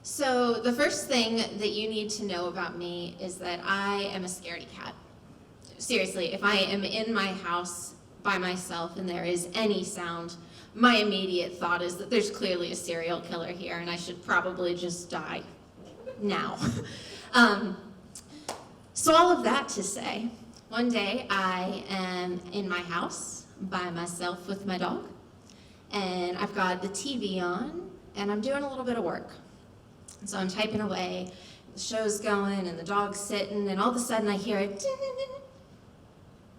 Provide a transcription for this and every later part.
So the first thing that you need to know about me is that I am a scaredy cat. Seriously, if I am in my house by myself and there is any sound, my immediate thought is that there's clearly a serial killer here and I should probably just die now. So all of that to say, one day I am in my house by myself with my dog, and I've got the TV on and I'm doing a little bit of work. So I'm typing away, the show's going and the dog's sitting, and all of a sudden I hear it,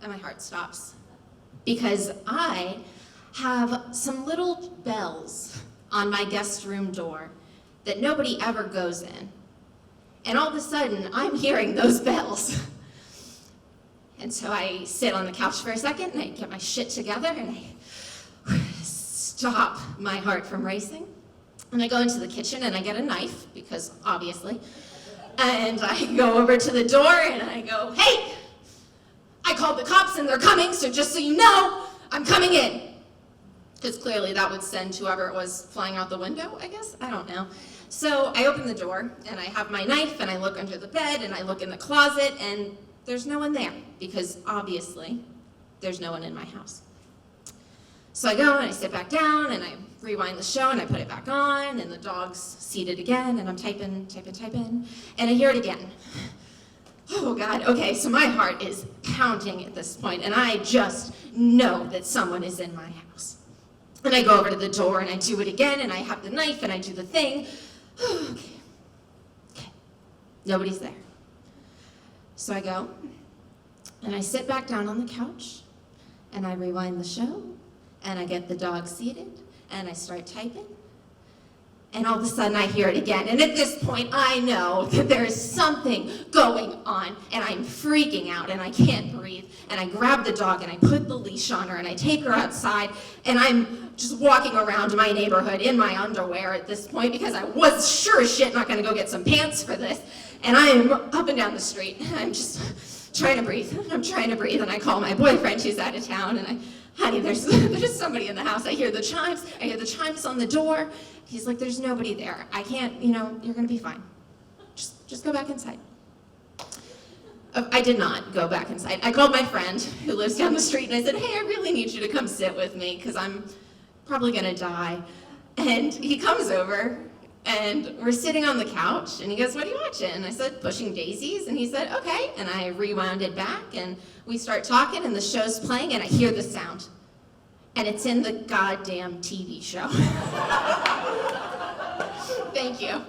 and my heart stops. Because I have some little bells on my guest room door that nobody ever goes in. And all of a sudden I'm hearing those bells. And so I sit on the couch for a second and I get my shit together and I stop my heart from racing. And I go into the kitchen and I get a knife, because obviously, and I go over to the door and I go, hey, I called the cops and they're coming, so just so you know, I'm coming in. Because clearly that would send whoever it was flying out the window, I guess, I don't know. So I open the door and I have my knife and I look under the bed and I look in the closet and there's no one there, because obviously there's no one in my house. So I go and I sit back down and I rewind the show and I put it back on and the dog's seated again and I'm typing, and I hear it again. Oh God, okay, so my heart is pounding at this point and I just know that someone is in my house. And I go over to the door and I do it again and I have the knife and I do the thing. Okay, nobody's there. So I go and I sit back down on the couch and I rewind the show and I get the dog seated and I start typing. And all of a sudden I hear it again. And at this point I know that there is something going on and I'm freaking out and I can't breathe. And I grab the dog and I put the leash on her and I take her outside and I'm just walking around my neighborhood in my underwear at this point, because I was sure as shit not gonna go get some pants for this. And I'm up and down the street and I'm just trying to breathe. I'm trying to breathe and I call my boyfriend who's out of town and honey, there's somebody in the house. I hear the chimes on the door. He's like, there's nobody there. I can't, you're gonna be fine. Just go back inside. I did not go back inside. I called my friend who lives down the street and I said, hey, I really need you to come sit with me because I'm probably gonna die. And he comes over and we're sitting on the couch and he goes, what are you watching? And I said, Pushing Daisies. And he said, okay. And I rewound it back and we start talking and the show's playing and I hear the sound. And it's in the goddamn TV show. Thank you.